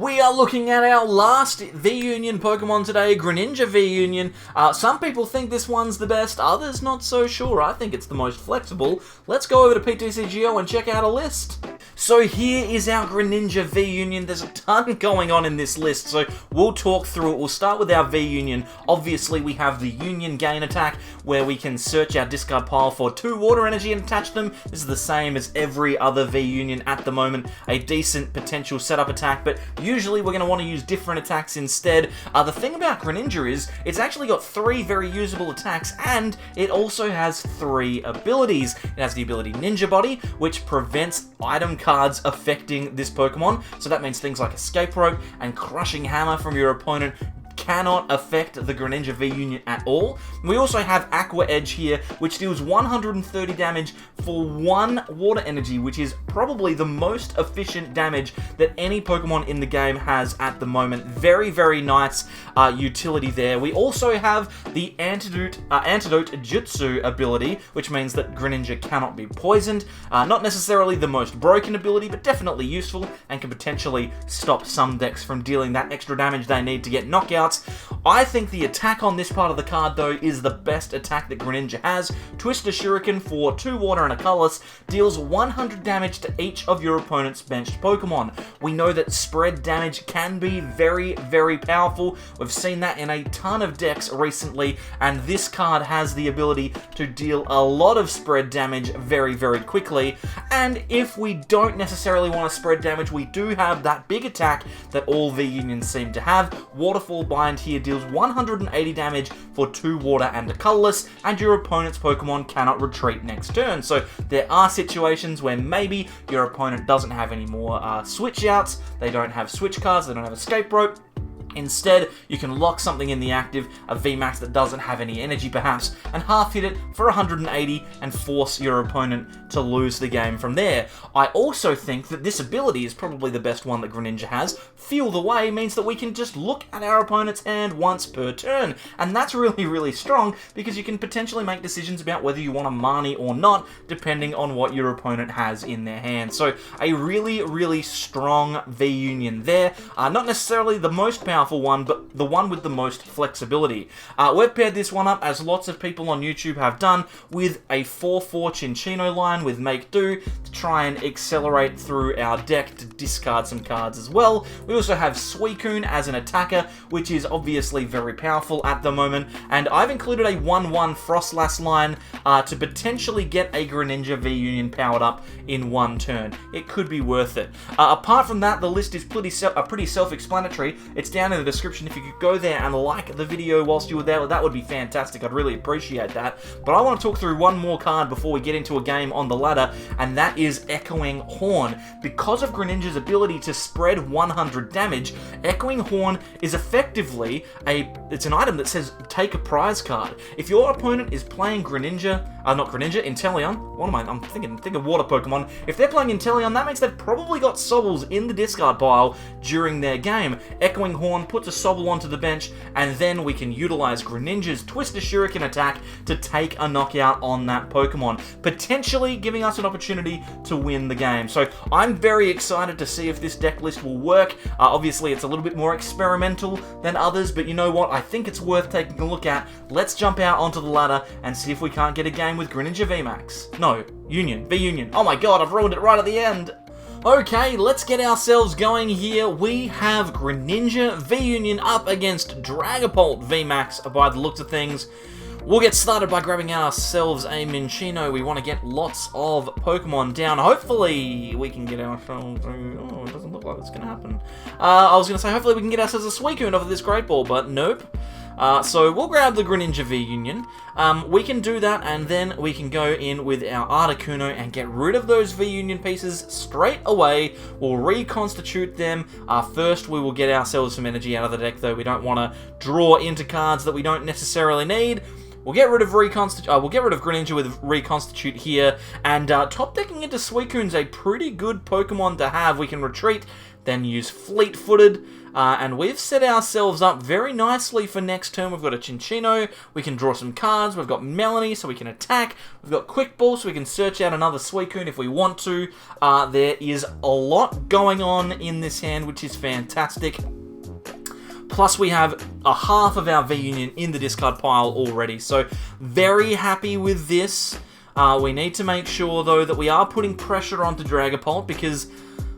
We are looking at our last V-Union Pokemon today, Greninja V-Union. Some people think this one's the best, others not so sure. I think it's the most flexible. Let's go over to PTCGO and check out a list. So here is our Greninja V-Union. There's a ton going on in this list, so we'll talk through it. We'll start with our V-Union. Obviously, we have the Union Gain attack, where we can search our discard pile for 2 water energy and attach them. This is the same as every other V-Union at the moment. A decent potential setup attack, but usually we're going to want to use different attacks instead. The thing about Greninja is, it's actually got 3 very usable attacks, and it also has 3 abilities. It has the ability Ninja Body, which prevents item cards affecting this Pokemon, so that means things like Escape Rope and Crushing Hammer from your opponent cannot affect the Greninja V-Union at all. We also have Aqua Edge here, which deals 130 damage for 1 water energy, which is probably the most efficient damage that any Pokemon in the game has at the moment. Very, very nice utility there. We also have the Antidote Jutsu ability, which means that Greninja cannot be poisoned. Not necessarily the most broken ability, but definitely useful and can potentially stop some decks from dealing that extra damage they need to get knockouts. I think the attack on this part of the card, though, is the best attack that Greninja has. Twister Shuriken for 2 water and a colorless deals 100 damage to each of your opponent's benched Pokemon. We know that spread damage can be very, very powerful. We've seen that in a ton of decks recently, and this card has the ability to deal a lot of spread damage very, very quickly. And if we don't necessarily want to spread damage, we do have that big attack that all V-Unions seem to have. Waterfall Bind here deals 180 damage for 2 water and a colorless, and your opponent's Pokemon cannot retreat next turn. So there are situations where maybe your opponent doesn't have any more switch outs, they don't have switch cards, they don't have Escape Rope. Instead, you can lock something in the active, a VMAX that doesn't have any energy perhaps, and half hit it for 180 and force your opponent to lose the game from there. I also think that this ability is probably the best one that Greninja has. Feel the Way means that we can just look at our opponent's hand once per turn, and that's really, really strong because you can potentially make decisions about whether you want a Marnie or not, depending on what your opponent has in their hand. So a really, really strong V-Union there. Not necessarily the most powerful one, but the one with the most flexibility. We've paired this one up, as lots of people on YouTube have done, with a 4/4 Cinccino line with Make Do to try and accelerate through our deck to discard some cards as well. We also have Suicune as an attacker, which is obviously very powerful at the moment, and I've included a 1/1 Froslass line to potentially get a Greninja V-Union powered up in 1 turn. It could be worth it. Apart from that, the list is pretty self-explanatory. It's down in the description. If you could go there and like the video whilst you were there, that would be fantastic. I'd really appreciate that. But I want to talk through one more card before we get into a game on the ladder, and that is Echoing Horn. Because of Greninja's ability to spread 100 damage, Echoing Horn is effectively it's an item that says take a prize card. If your opponent is playing Greninja, Inteleon. What am I? I'm thinking water Pokemon. If they're playing Inteleon, that means they've probably got Sobbles in the discard pile during their game. Echoing Horn puts a Sobble onto the bench, and then we can utilize Greninja's Twister Shuriken attack to take a knockout on that Pokemon, potentially giving us an opportunity to win the game. So I'm very excited to see if this deck list will work. Obviously, it's a little bit more experimental than others, but you know what? I think it's worth taking a look at. Let's jump out onto the ladder and see if we can't get a game with Greninja VMAX. No, V-Union. Oh my god, I've ruined it right at the end. Okay, let's get ourselves going here. We have Greninja V-Union up against Dragapult VMAX by the looks of things. We'll get started by grabbing ourselves a Minccino. We want to get lots of Pokemon down. Hopefully, we can get ourselves oh, it doesn't look like it's going to happen. I was going to say, hopefully we can get ourselves a Suicune off of this Great Ball, but nope. So we'll grab the Greninja V-Union. We can do that, and then we can go in with our Articuno and get rid of those V-Union pieces straight away. We'll reconstitute them. First, we will get ourselves some energy out of the deck, though. We don't want to draw into cards that we don't necessarily need. We'll get rid of Greninja with Reconstitute here, and top decking into Suicune's a pretty good Pokemon to have. We can retreat then use Fleet-Footed, and we've set ourselves up very nicely for next turn. We've got a Cinccino, we can draw some cards, we've got Melanie so we can attack, we've got Quick Ball so we can search out another Suicune if we want to. There is a lot going on in this hand, which is fantastic. Plus we have a half of our V-Union in the discard pile already, so very happy with this. We need to make sure, though, that we are putting pressure onto Dragapult because...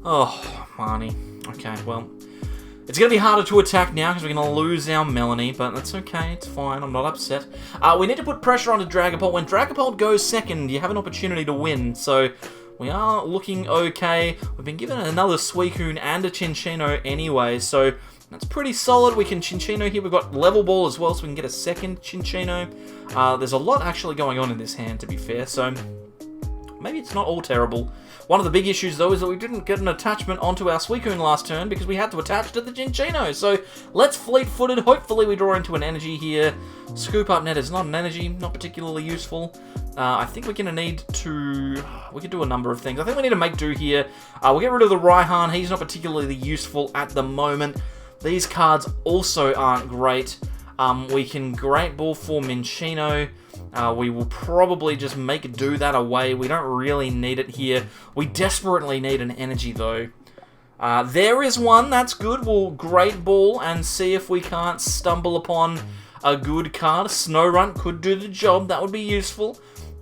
Oh, Marnie. Okay, well... It's going to be harder to attack now because we're going to lose our Melanie, but that's okay, it's fine, I'm not upset. We need to put pressure onto Dragapult. When Dragapult goes second, you have an opportunity to win, so... We are looking okay. We've been given another Suicune and a Cinccino anyway, so... That's pretty solid. We can Cinccino here. We've got Level Ball as well, so we can get a second Cinccino. There's a lot actually going on in this hand, to be fair, so maybe it's not all terrible. One of the big issues, though, is that we didn't get an attachment onto our Suicune last turn because we had to attach to the Cinccino. So let's Fleet-Footed. Hopefully we draw into an energy here. Scoop Up Net is not an energy, not particularly useful. I think we're going to need to... We could do a number of things. I think we need to make do here. We'll get rid of the Raihan. He's not particularly useful at the moment. These cards also aren't great. We can Great Ball for Minccino. We will probably just make do that away. We don't really need it here. We desperately need an energy, though. There is one. That's good. We'll Great Ball and see if we can't stumble upon a good card. Snorunt could do the job. That would be useful.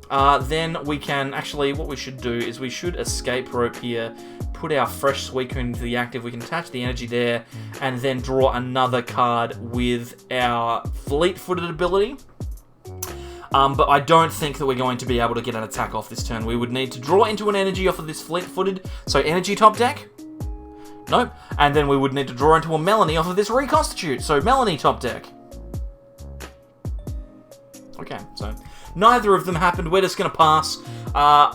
Then we can... Actually, what we should do is we should Escape Rope here. Put our fresh Suicune into the active. We can attach the energy there. And then draw another card with our Fleet-Footed ability. But I don't think that we're going to be able to get an attack off this turn. We would need to draw into an energy off of this Fleet-Footed. So energy top deck? Nope. And then we would need to draw into a Melanie off of this Reconstitute. So Melanie top deck. Okay, so neither of them happened. We're just going to pass.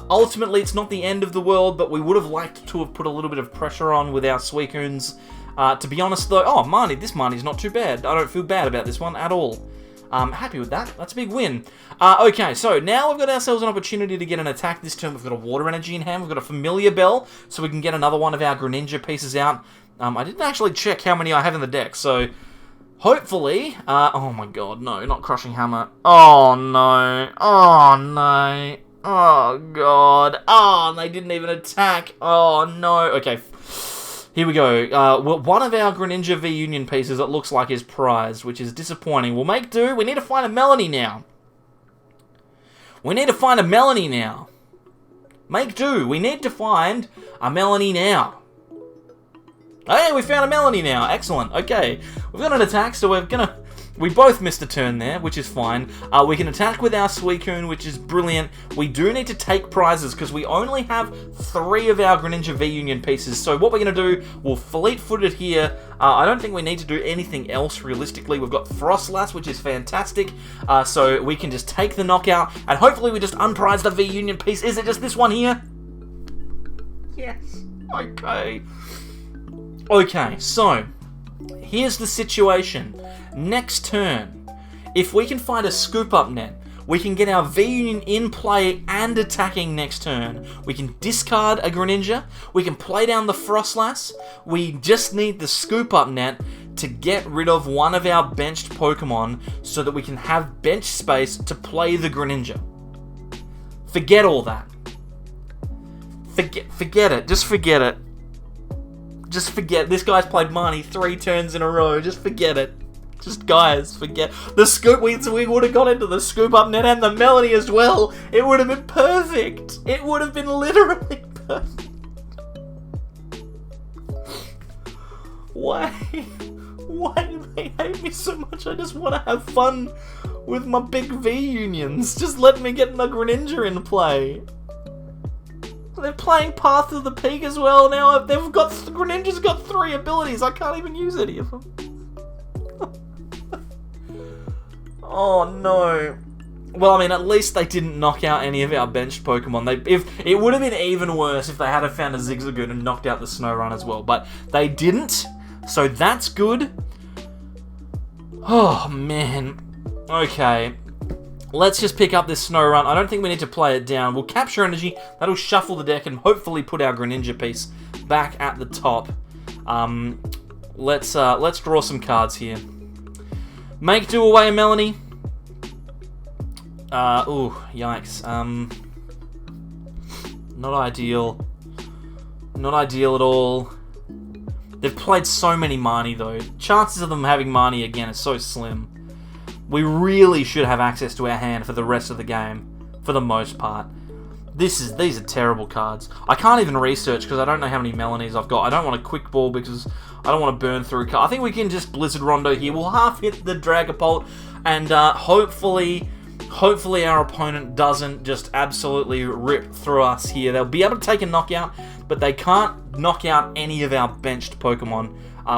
Ultimately, it's not the end of the world, but we would have liked to have put a little bit of pressure on with our Suicunes. To be honest, though... Oh, Marnie. This Marnie's not too bad. I don't feel bad about this one at all. Happy with that. That's a big win. Okay, so now we've got ourselves an opportunity to get an attack this turn. We've got a Water Energy in hand. We've got a Familiar Bell, so we can get another one of our Greninja pieces out. I didn't actually check how many I have in the deck, so... Hopefully... oh my god, no, not Crushing Hammer. Oh no. Oh no. Oh god. Oh, they didn't even attack. Oh no. Okay, here we go. Well, one of our Greninja V-Union pieces, it looks like, is prized, which is disappointing. We'll make do. We need to find a Melanie now. We need to find a Melanie now. Make do. We need to find a Melanie now. Hey, we found a Melanie now. Excellent. Okay. We've got an attack, so we're gonna... We both missed a turn there, which is fine. We can attack with our Suicune, which is brilliant. We do need to take prizes, because we only have 3 of our Greninja V-Union pieces. So what we're going to do, we'll Fleet-Foot it here. I don't think we need to do anything else, realistically. We've got Froslass, which is fantastic. So we can just take the knockout, and hopefully we just unprize the V-Union piece. Is it just this one here? Yes. Okay. Okay, so... Here's the situation. Next turn, if we can find a Scoop Up Net, we can get our V-Union in play and attacking next turn. We can discard a Greninja. We can play down the Froslass. We just need the Scoop Up Net to get rid of one of our benched Pokemon so that we can have bench space to play the Greninja. Forget all that. Forget it. Just forget it. Just forget. This guy's played Marnie 3 turns in a row. Just forget it. Just, guys, forget. The scoop, we would have got into the Scoop Up Net and the Melanie as well. It would have been perfect. It would have been literally perfect. Why? Why do they hate me so much? I just want to have fun with my big V-Unions. Just let me get my Greninja in play. They're playing Path of the Peak as well now. They've got... Greninja's got 3 abilities. I can't even use any of them. Oh no. Well, I mean, at least they didn't knock out any of our benched Pokemon. It would have been even worse if they had found a Zigzagoon and knocked out the Snorunt as well. But they didn't, so that's good. Oh, man. Okay. Let's just pick up this Snorunt. I don't think we need to play it down. We'll capture energy. That'll shuffle the deck and hopefully put our Greninja piece back at the top. Let's draw some cards here. Make do away, Melanie. Ooh, yikes. Not ideal. Not ideal at all. They've played so many Marnie, though. Chances of them having Marnie again are so slim. We really should have access to our hand for the rest of the game, for the most part. These are terrible cards. I can't even research because I don't know how many Melanies I've got. I don't want a quick ball because I don't want to burn through a card. I think we can just Blizzard Rondo here. We'll half hit the Dragapult, and hopefully our opponent doesn't just absolutely rip through us here. They'll be able to take a knockout, but they can't knock out any of our benched Pokemon,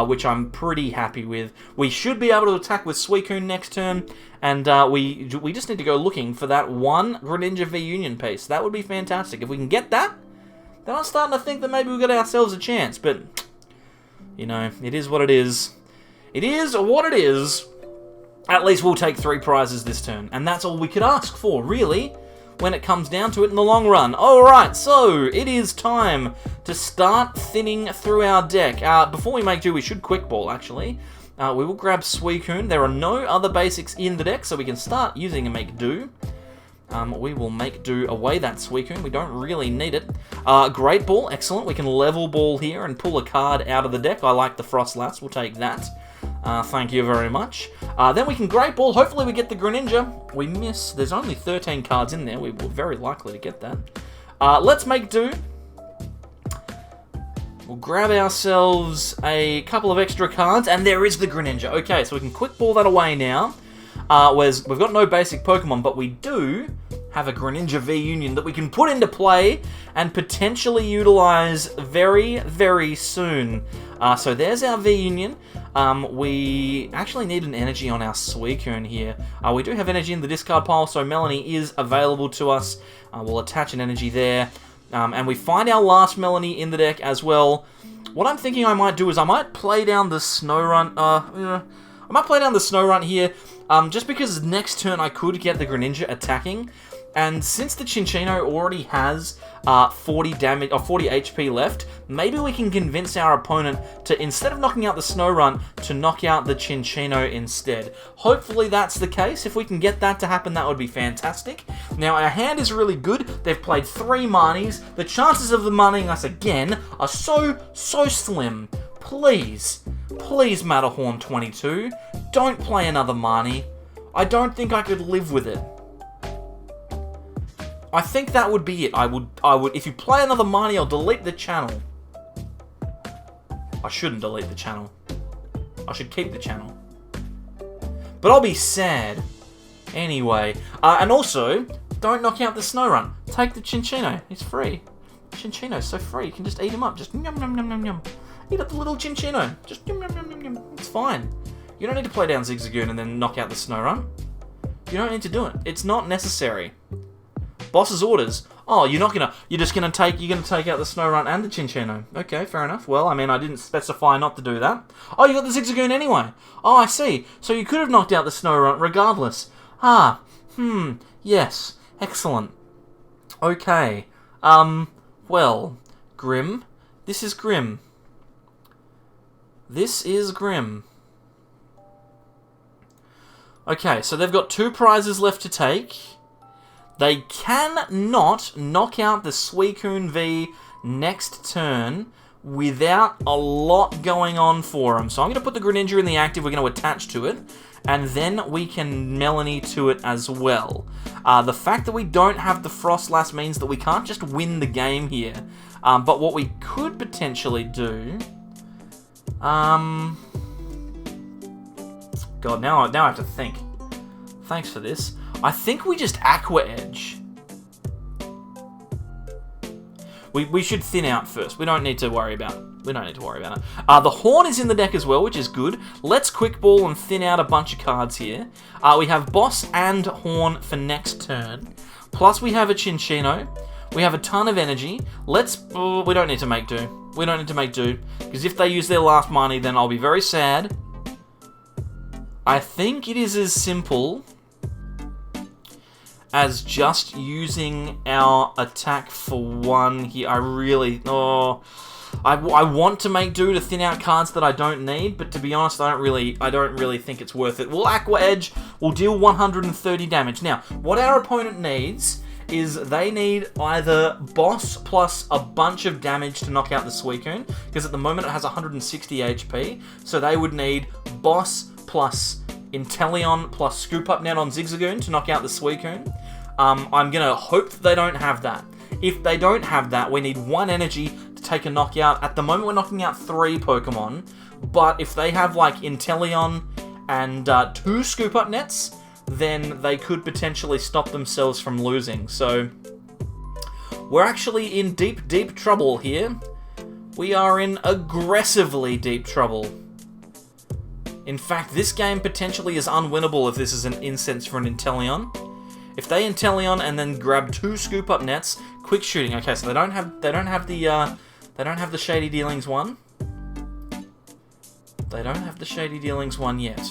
which I'm pretty happy with. We should be able to attack with Suicune next turn, and we just need to go looking for that one Greninja V-Union piece. That would be fantastic. If we can get that, then I'm starting to think that maybe we've got ourselves a chance, but, you know, it is what it is. It is what it is. At least we'll take 3 prizes this turn, and that's all we could ask for, really, when it comes down to it in the long run. Alright, so it is time to start thinning through our deck. Before we make do, we should quick ball, actually. We will grab Suicune. There are no other basics in the deck, so we can start using a make do. We will make do away that Suicune. We don't really need it. Great Ball, excellent. We can level ball here and pull a card out of the deck. I like the Froslass. We'll take that. Thank you very much. Then we can Great Ball. Hopefully we get the Greninja. We miss. There's only 13 cards in there. We were very likely to get that. Let's make do. We'll grab ourselves a couple of extra cards, and there is the Greninja. Okay, so we can quick ball that away now. Whereas we've got no basic Pokemon, but we do have a Greninja V-Union that we can put into play and potentially utilize very, very soon. So there's our V-Union. We actually need an energy on our Suicune here. We do have energy in the discard pile, so Melanie is available to us. We'll attach an energy there. And we find our last Melanie in the deck as well. What I'm thinking I might do is I might play down the Snorunt. I might play down the Snorunt here, just because next turn I could get the Greninja attacking. And since the Cinccino already has 40 damage or 40 HP left, maybe we can convince our opponent to, instead of knocking out the Snorunt, to knock out the Cinccino instead. Hopefully that's the case. If we can get that to happen, that would be fantastic. Now, our hand is really good. They've played 3 Marnies. The chances of them Marnieing us again are so slim. Please, Matterhorn 22, don't play another Marnie. I don't think I could live with it. I think that would be it. I would. If you play another Marnie, I'll delete the channel. I shouldn't delete the channel. I should keep the channel. But I'll be sad. Anyway. And also, don't knock out the Snorunt. Take the Cinccino. It's free. Cinccino's so free. You can just eat him up. Just yum yum yum yum yum. Eat up the little Cinccino. Just yum yum yum yum yum. It's fine. You don't need to play down Zigzagoon and then knock out the Snorunt. You don't need to do it. It's not necessary. Boss's orders. Oh, you're just gonna take out the Snorunt and the Cinccino. Okay, fair enough. Well, I mean, I didn't specify not to do that. Oh, you got the Zigzagoon anyway. Oh, I see. So you could have knocked out the Snorunt regardless. Yes. Excellent. Okay. Well, Grim. This is Grim. This is Grim. Okay, so they've got 2 prizes left to take. They cannot knock out the Suicune V next turn without a lot going on for them. So I'm going to put the Greninja in the active. We're going to attach to it. And then we can Melanie to it as well. The fact that we don't have the Froslass means that we can't just win the game here. But what we could potentially do... God, now I have to think. Thanks for this. I think we just Aqua Edge. We should thin out first. We don't need to worry about it. The Horn is in the deck as well, which is good. Let's Quick Ball and thin out a bunch of cards here. We have Boss and Horn for next turn. Plus we have a Cinccino. We have a ton of energy. We don't need to make do. Because if they use their last Marnie, then I'll be very sad. I think it is as simple as just using our attack for 1 here. I want to make do to thin out cards that I don't need, but to be honest, I don't really think it's worth it. We'll Aqua Edge, we'll deal 130 damage. Now, what our opponent needs is they need either Boss plus a bunch of damage to knock out the Suicune, because at the moment it has 160 HP, so they would need Boss plus Inteleon plus Scoop Up Net on Zigzagoon to knock out the Suicune. I'm going to hope that they don't have that. If they don't have that, we need 1 energy to take a knockout. At the moment, we're knocking out 3 Pokemon, but if they have, like, Inteleon and 2 Scoop Up Nets, then they could potentially stop themselves from losing. So, we're actually in deep, deep trouble here. We are in aggressively deep trouble. In fact, this game potentially is unwinnable if this is an incense for an Inteleon. If they Inteleon and then grab 2 Scoop Up Nets, quick shooting. Okay, so they don't have the Shady Dealings one. They don't have the Shady Dealings one yet.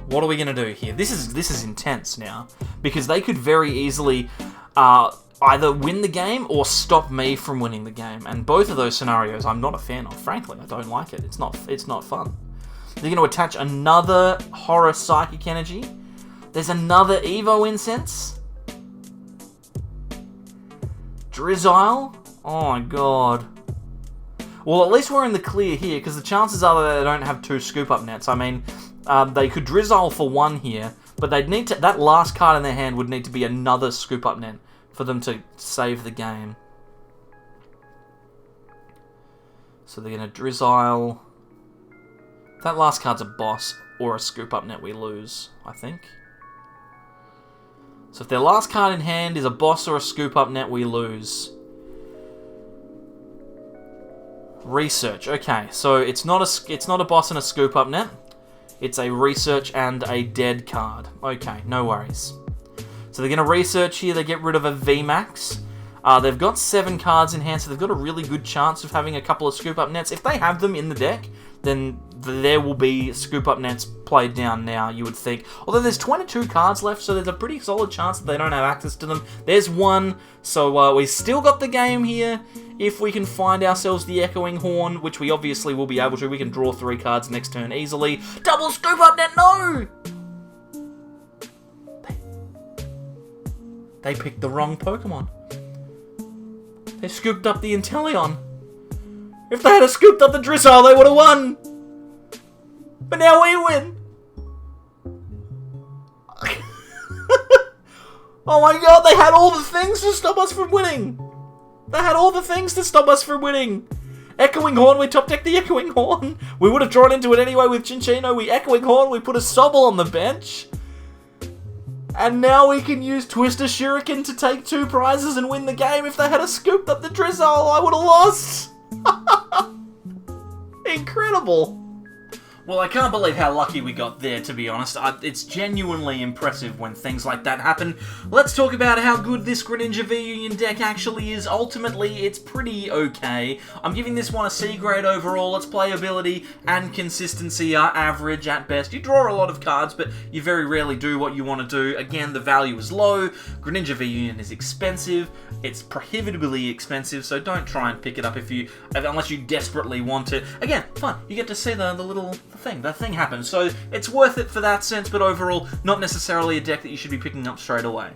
What are we gonna do here? This is intense now, because they could very easily either win the game or stop me from winning the game, and both of those scenarios I'm not a fan of. Frankly, I don't like it. It's not fun. They're going to attach another Horror Psychic Energy. There's another Evo Incense. Drizzile. Oh my god. Well, at least we're in the clear here, because the chances are that they don't have 2 Scoop Up Nets. I mean, they could Drizzile for 1 here, but they'd need to. That last card in their hand would need to be another Scoop Up Net for them to save the game. So they're going to Drizzile. That last card's a Boss or a Scoop Up Net, we lose, I think. So if their last card in hand is a Boss or a Scoop Up Net, we lose. Research. Okay, so it's not a Boss and a Scoop Up Net. It's a Research and a dead card. Okay, no worries. So they're going to Research here. They get rid of a VMAX. They've got 7 cards in hand, so they've got a really good chance of having a couple of Scoop Up Nets. If they have them in the deck, then there will be Scoop Up Nets played down now, you would think. Although there's 22 cards left, so there's a pretty solid chance that they don't have access to them. There's 1, so we still got the game here. If we can find ourselves the Echoing Horn, which we obviously will be able to, we can draw 3 cards next turn easily. Double Scoop Up Net, no! They picked the wrong Pokemon. They scooped up the Inteleon. If they had scooped up the Drizzile, they would have won. But now we win. Oh my god, they had all the things to stop us from winning. They had all the things to stop us from winning. Echoing Horn, we top decked the Echoing Horn. We would have drawn into it anyway with Cinccino. We Echoing Horn, we put a Sobble on the bench. And now we can use Twister Shuriken to take 2 prizes and win the game. If they had scooped up the Drizzile, I would have lost. Incredible. Well, I can't believe how lucky we got there, to be honest. It's genuinely impressive when things like that happen. Let's talk about how good this Greninja V-Union deck actually is. Ultimately, it's pretty okay. I'm giving this one a C grade overall. Its playability and consistency are average at best. You draw a lot of cards, but you very rarely do what you want to do. Again, the value is low. Greninja V-Union is expensive. It's prohibitively expensive, so don't try and pick it up unless you desperately want it. Again, fun. You get to see the little thing happens, so it's worth it for that sense, but overall, not necessarily a deck that you should be picking up straight away.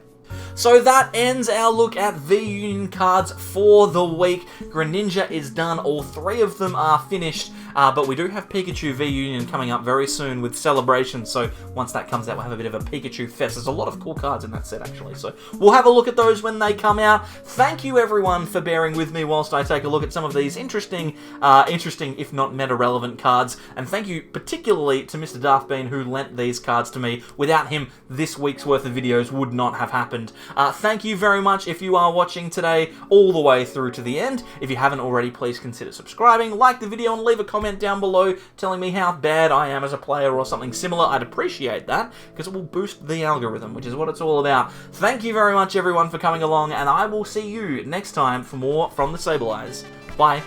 So that ends our look at V-Union cards for the week. Greninja is done. All 3 of them are finished. But we do have Pikachu V-Union coming up very soon with Celebration, so once that comes out, we'll have a bit of a Pikachu fest. There's a lot of cool cards in that set, actually, so we'll have a look at those when they come out. Thank you, everyone, for bearing with me whilst I take a look at some of these interesting, if not meta-relevant cards, and thank you particularly to Mr. Darthbean, who lent these cards to me. Without him, this week's worth of videos would not have happened. Thank you very much if you are watching today all the way through to the end. If you haven't already, please consider subscribing, like the video, and leave a comment down below telling me how bad I am as a player or something similar. I'd appreciate that, because it will boost the algorithm, which is what it's all about. Thank you very much, everyone, for coming along, and I will see you next time for more from the Sableyes. Bye.